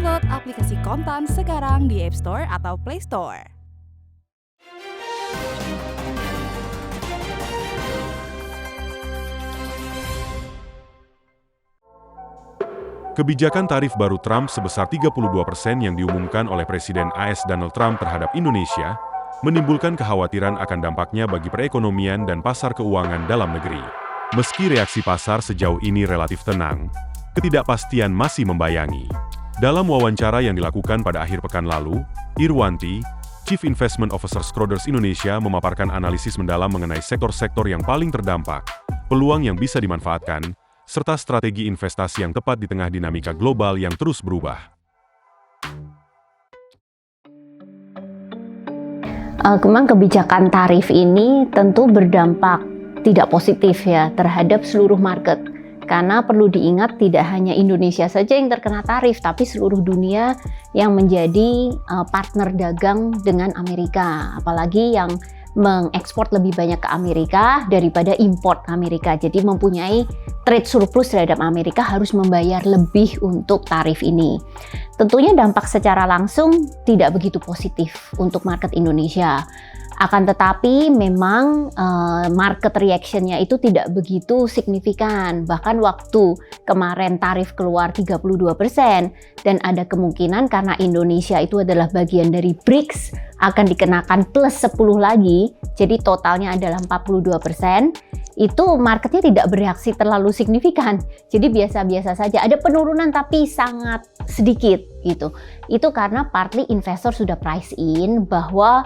Download aplikasi Kontan sekarang di App Store atau Play Store. Kebijakan tarif baru Trump sebesar 32% yang diumumkan oleh Presiden AS Donald Trump terhadap Indonesia menimbulkan kekhawatiran akan dampaknya bagi perekonomian dan pasar keuangan dalam negeri. Meski reaksi pasar sejauh ini relatif tenang, ketidakpastian masih membayangi. Dalam wawancara yang dilakukan pada akhir pekan lalu, Irwanti, Chief Investment Officer Schroders Indonesia memaparkan analisis mendalam mengenai sektor-sektor yang paling terdampak, peluang yang bisa dimanfaatkan, serta strategi investasi yang tepat di tengah dinamika global yang terus berubah. Memang kebijakan tarif ini tentu berdampak tidak positif ya terhadap seluruh market. Karena perlu diingat tidak hanya Indonesia saja yang terkena tarif, tapi seluruh dunia yang menjadi partner dagang dengan Amerika. Apalagi yang mengekspor lebih banyak ke Amerika daripada import ke Amerika. Jadi mempunyai trade surplus terhadap Amerika harus membayar lebih untuk tarif ini. Tentunya dampak secara langsung tidak begitu positif untuk market Indonesia. Akan tetapi memang market reaction-nya itu tidak begitu signifikan. Bahkan waktu kemarin tarif keluar 32% dan ada kemungkinan karena Indonesia itu adalah bagian dari BRICS akan dikenakan plus 10 lagi, jadi totalnya adalah 42%. Itu marketnya tidak bereaksi terlalu signifikan. Jadi biasa-biasa saja. Ada penurunan tapi sangat sedikit gitu. Itu karena partly investor sudah price in bahwa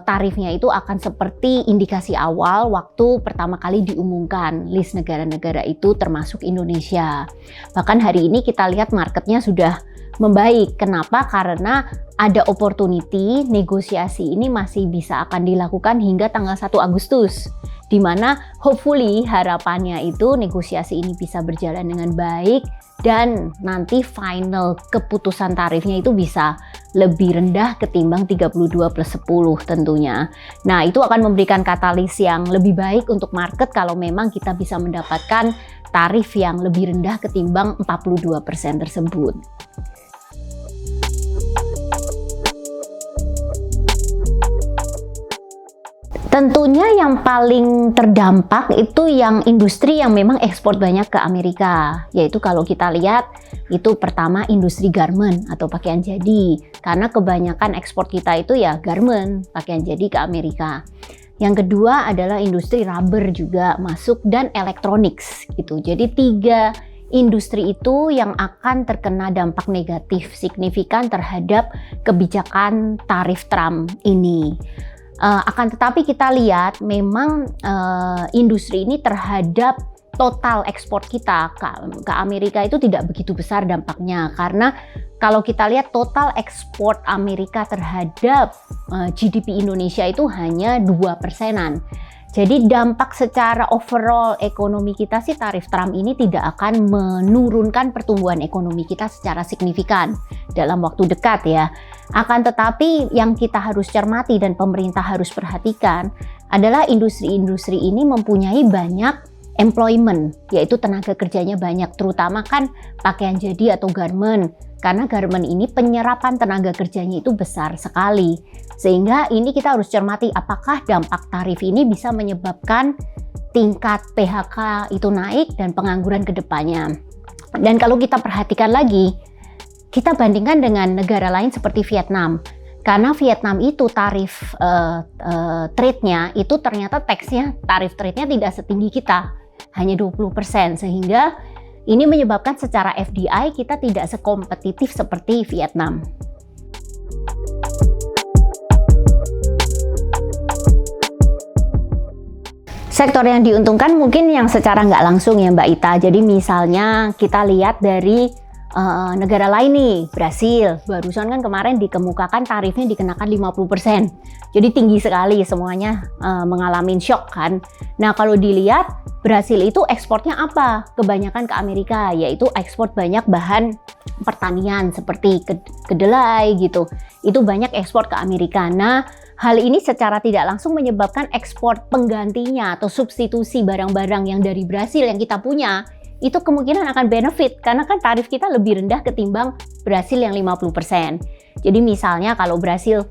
tarifnya itu akan seperti indikasi awal waktu pertama kali diumumkan list negara-negara itu termasuk Indonesia. Bahkan hari ini kita lihat marketnya sudah membaik. Kenapa? Karena ada opportunity negosiasi ini masih bisa akan dilakukan hingga tanggal 1 Agustus. Di mana hopefully harapannya itu negosiasi ini bisa berjalan dengan baik dan nanti final keputusan tarifnya itu bisa lebih rendah ketimbang 32 plus 10 tentunya. Nah, itu akan memberikan katalis yang lebih baik untuk market kalau memang kita bisa mendapatkan tarif yang lebih rendah ketimbang 42% tersebut. Tentunya yang paling terdampak itu yang industri yang memang ekspor banyak ke Amerika. Yaitu kalau kita lihat itu pertama industri garment atau pakaian jadi. Karena kebanyakan ekspor kita itu ya garment, pakaian jadi ke Amerika. Yang kedua adalah industri rubber juga masuk dan electronics gitu. Jadi 3 industri itu yang akan terkena dampak negatif signifikan terhadap kebijakan tarif Trump ini. Akan tetapi kita lihat memang industri ini terhadap total ekspor kita ke Amerika itu tidak begitu besar dampaknya. Karena kalau kita lihat total ekspor Amerika terhadap GDP Indonesia itu hanya 2%-an. Jadi dampak secara overall ekonomi kita sih tarif Trump ini tidak akan menurunkan pertumbuhan ekonomi kita secara signifikan dalam waktu dekat ya. Akan tetapi yang kita harus cermati dan pemerintah harus perhatikan adalah industri-industri ini mempunyai banyak employment, yaitu tenaga kerjanya banyak, terutama kan pakaian jadi atau garment. Karena garment ini penyerapan tenaga kerjanya itu besar sekali. Sehingga ini kita harus cermati apakah dampak tarif ini bisa menyebabkan tingkat PHK itu naik dan pengangguran ke depannya. Dan kalau kita perhatikan lagi, kita bandingkan dengan negara lain seperti Vietnam. Karena Vietnam itu tarif trade-nya itu ternyata tarif trade-nya tidak setinggi kita, hanya 20%, sehingga ini menyebabkan secara FDI kita tidak sekompetitif seperti Vietnam. Sektor yang diuntungkan mungkin yang secara nggak langsung ya Mbak Ita. Jadi misalnya kita lihat dari negara lain nih, Brasil. Barusan kan kemarin dikemukakan tarifnya dikenakan 50%. Jadi tinggi sekali, semuanya mengalami shock kan. Nah kalau dilihat Brasil itu ekspornya apa? Kebanyakan ke Amerika, yaitu ekspor banyak bahan pertanian seperti kedelai gitu. Itu banyak ekspor ke Amerika. Nah hal ini secara tidak langsung menyebabkan ekspor penggantinya atau substitusi barang-barang yang dari Brasil yang kita punya itu kemungkinan akan benefit karena kan tarif kita lebih rendah ketimbang Brasil yang 50%. Jadi misalnya kalau Brasil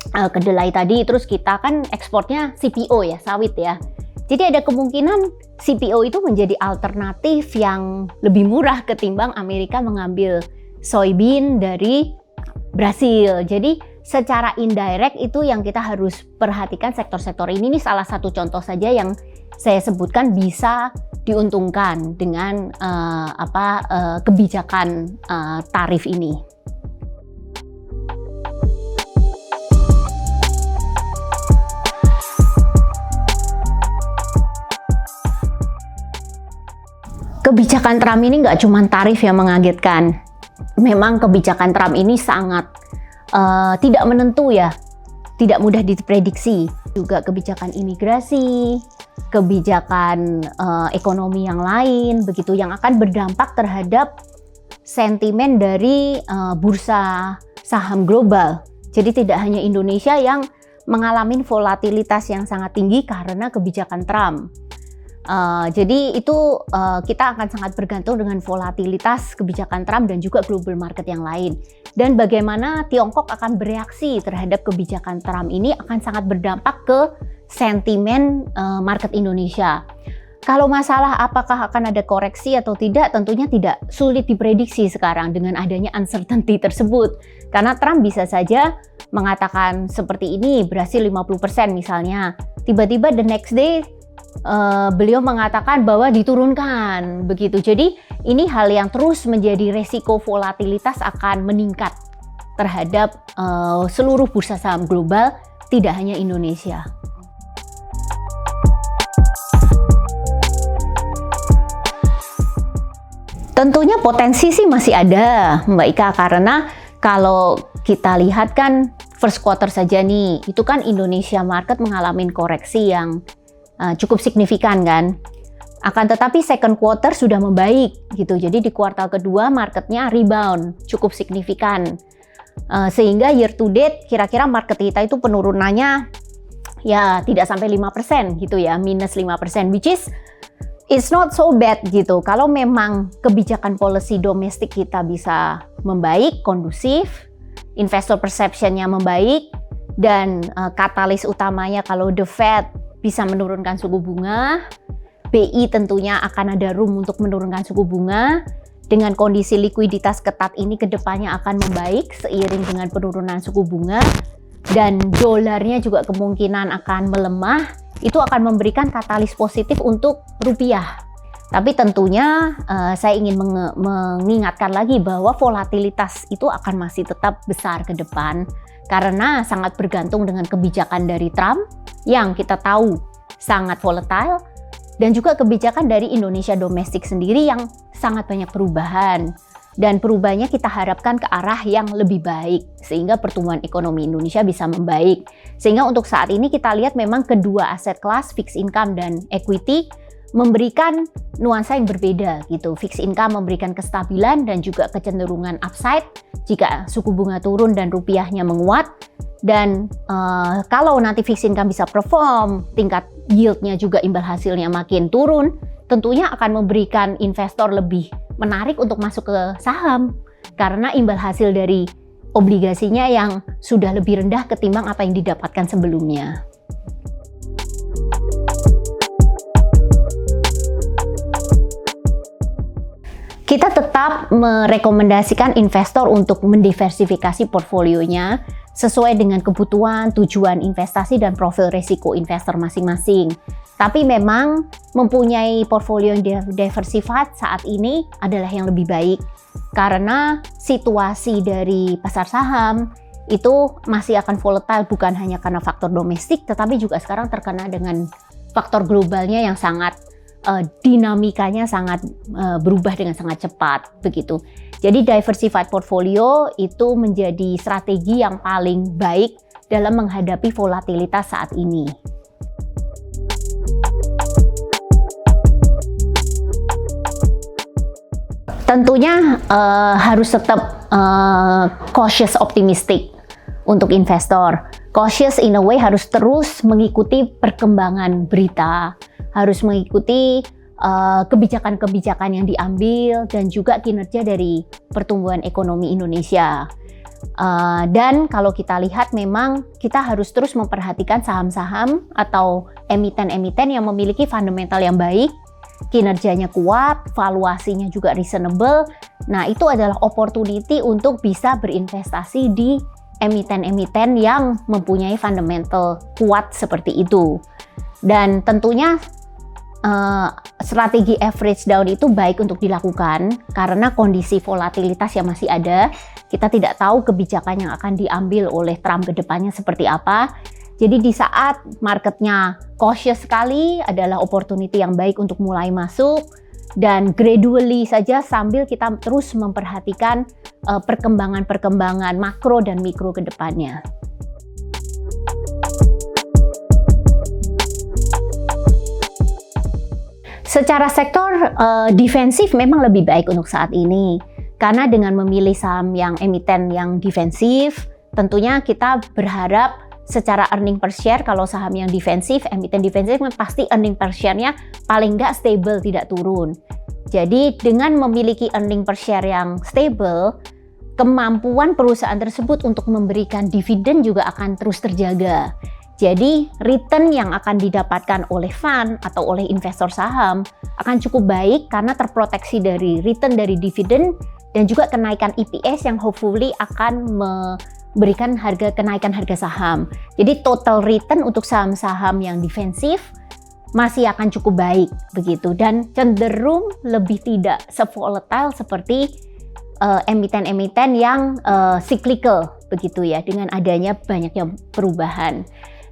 kedelai tadi, terus kita kan ekspornya CPO ya, sawit ya. Jadi ada kemungkinan CPO itu menjadi alternatif yang lebih murah ketimbang Amerika mengambil soybean dari Brasil. Jadi secara indirect itu yang kita harus perhatikan sektor-sektor ini. Ini salah satu contoh saja yang saya sebutkan bisa diuntungkan dengan kebijakan tarif ini. Kebijakan Trump ini nggak cuma tarif yang mengagetkan. Memang kebijakan Trump ini sangat tidak menentu ya, tidak mudah diprediksi. Juga kebijakan imigrasi, kebijakan ekonomi yang lain, begitu yang akan berdampak terhadap sentimen dari bursa saham global. Jadi tidak hanya Indonesia yang mengalami volatilitas yang sangat tinggi karena kebijakan Trump. Jadi itu kita akan sangat bergantung dengan volatilitas kebijakan Trump dan juga global market yang lain. Dan bagaimana Tiongkok akan bereaksi terhadap kebijakan Trump ini akan sangat berdampak ke sentimen market Indonesia. Kalau masalah apakah akan ada koreksi atau tidak, tentunya tidak sulit diprediksi sekarang dengan adanya uncertainty tersebut. Karena Trump bisa saja mengatakan seperti ini, Brasil 50% misalnya. Tiba-tiba the next day beliau mengatakan bahwa diturunkan begitu. Jadi ini hal yang terus menjadi resiko volatilitas akan meningkat terhadap seluruh bursa saham global, tidak hanya Indonesia. Tentunya potensi sih masih ada Mbak Ika, karena kalau kita lihat kan first quarter saja nih, itu kan Indonesia market mengalami koreksi yang cukup signifikan kan. Akan tetapi second quarter sudah membaik gitu. Jadi di kuartal kedua marketnya rebound cukup signifikan. Sehingga year to date kira-kira market kita itu penurunannya ya tidak sampai 5% gitu ya, minus 5%, which is it's not so bad gitu. Kalau memang kebijakan policy domestik kita bisa membaik, kondusif, investor perception-nya membaik, dan katalis utamanya kalau the Fed bisa menurunkan suku bunga, BI tentunya akan ada room untuk menurunkan suku bunga. Dengan kondisi likuiditas ketat ini kedepannya akan membaik seiring dengan penurunan suku bunga, dan dolarnya juga kemungkinan akan melemah. Itu akan memberikan katalis positif untuk rupiah. Tapi tentunya saya ingin mengingatkan lagi bahwa volatilitas itu akan masih tetap besar ke depan karena sangat bergantung dengan kebijakan dari Trump yang kita tahu sangat volatile, dan juga kebijakan dari Indonesia domestik sendiri yang sangat banyak perubahan, dan perubahannya kita harapkan ke arah yang lebih baik sehingga pertumbuhan ekonomi Indonesia bisa membaik. Sehingga untuk saat ini kita lihat memang kedua aset kelas fixed income dan equity memberikan nuansa yang berbeda gitu. Fixed income memberikan kestabilan dan juga kecenderungan upside jika suku bunga turun dan rupiahnya menguat. Dan kalau nanti fixed income bisa perform, tingkat yieldnya juga imbal hasilnya makin turun, tentunya akan memberikan investor lebih menarik untuk masuk ke saham karena imbal hasil dari obligasinya yang sudah lebih rendah ketimbang apa yang didapatkan sebelumnya. Kita tetap merekomendasikan investor untuk mendiversifikasi portfolionya sesuai dengan kebutuhan, tujuan investasi, dan profil risiko investor masing-masing. Tapi memang mempunyai portfolio yang diversified saat ini adalah yang lebih baik karena situasi dari pasar saham itu masih akan volatile bukan hanya karena faktor domestik, tetapi juga sekarang terkena dengan faktor globalnya yang sangat dinamikanya sangat berubah dengan sangat cepat begitu. Jadi diversified portfolio itu menjadi strategi yang paling baik dalam menghadapi volatilitas saat ini. Tentunya harus tetap cautious optimistic untuk investor. Cautious in a way harus terus mengikuti perkembangan berita, harus mengikuti kebijakan-kebijakan yang diambil dan juga kinerja dari pertumbuhan ekonomi Indonesia. Dan kalau kita lihat memang kita harus terus memperhatikan saham-saham atau emiten-emiten yang memiliki fundamental yang baik, kinerjanya kuat, valuasinya juga reasonable. Nah, itu adalah opportunity untuk bisa berinvestasi di emiten-emiten yang mempunyai fundamental kuat seperti itu. Dan tentunya strategi average down itu baik untuk dilakukan karena kondisi volatilitas yang masih ada. Kita tidak tahu kebijakan yang akan diambil oleh Trump ke depannya seperti apa. Jadi di saat marketnya cautious sekali adalah opportunity yang baik untuk mulai masuk dan gradually saja sambil kita terus memperhatikan perkembangan-perkembangan makro dan mikro ke depannya. Secara sektor defensif memang lebih baik untuk saat ini karena dengan memilih saham yang emiten yang defensif tentunya kita berharap secara earning per share kalau saham yang defensif, emiten defensif pasti earning per share-nya paling nggak stable, tidak turun. Jadi dengan memiliki earning per share yang stable, kemampuan perusahaan tersebut untuk memberikan dividen juga akan terus terjaga. Jadi return yang akan didapatkan oleh fund atau oleh investor saham akan cukup baik karena terproteksi dari return dari dividen dan juga kenaikan EPS yang hopefully akan memberikan kenaikan harga saham. Jadi total return untuk saham-saham yang defensif masih akan cukup baik begitu dan cenderung lebih tidak se-volatile seperti emiten-emiten yang cyclical begitu ya dengan adanya banyaknya perubahan.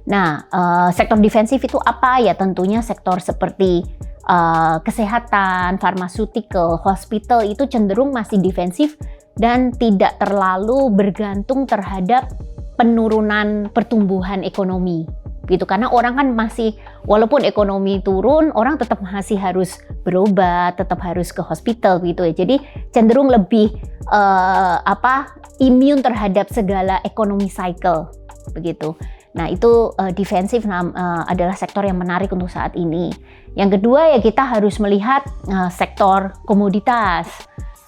Nah, sektor defensif itu apa ya? Tentunya sektor seperti kesehatan, pharmaceutical, hospital itu cenderung masih defensif dan tidak terlalu bergantung terhadap penurunan pertumbuhan ekonomi. Gitu karena orang kan masih walaupun ekonomi turun, orang tetap masih harus berobat, tetap harus ke hospital gitu ya. Jadi cenderung lebih immune terhadap segala ekonomi cycle begitu. Nah, itu defensif adalah sektor yang menarik untuk saat ini. Yang kedua ya kita harus melihat sektor komoditas.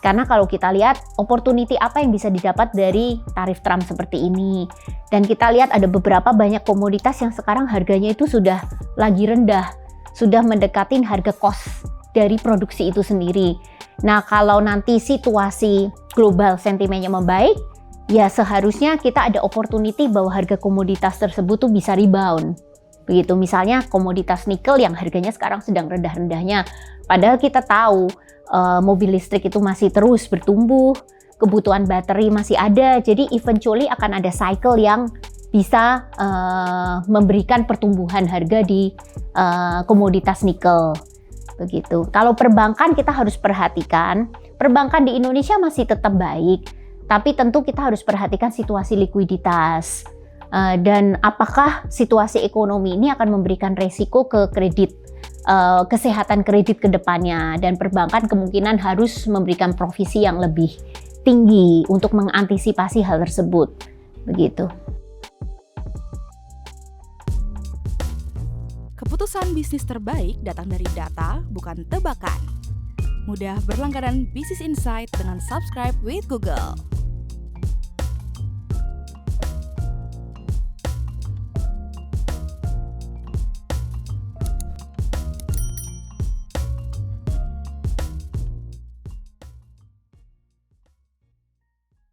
Karena kalau kita lihat opportunity apa yang bisa didapat dari tarif Trump seperti ini. Dan kita lihat ada beberapa banyak komoditas yang sekarang harganya itu sudah lagi rendah. Sudah mendekatin harga cost dari produksi itu sendiri. Nah, kalau nanti situasi global sentimennya membaik, ya seharusnya kita ada opportunity bahwa harga komoditas tersebut tuh bisa rebound. Begitu misalnya komoditas nikel yang harganya sekarang sedang rendah-rendahnya. Padahal kita tahu mobil listrik itu masih terus bertumbuh, kebutuhan bateri masih ada. Jadi eventually akan ada cycle yang bisa memberikan pertumbuhan harga di komoditas nikel. Begitu. Kalau perbankan kita harus perhatikan, perbankan di Indonesia masih tetap baik. Tapi tentu kita harus perhatikan situasi likuiditas dan apakah situasi ekonomi ini akan memberikan resiko ke kredit, kesehatan kredit ke depannya dan perbankan kemungkinan harus memberikan provisi yang lebih tinggi untuk mengantisipasi hal tersebut. Begitu. Keputusan bisnis terbaik datang dari data, bukan tebakan. Mudah berlangganan Business Insight dengan subscribe with Google.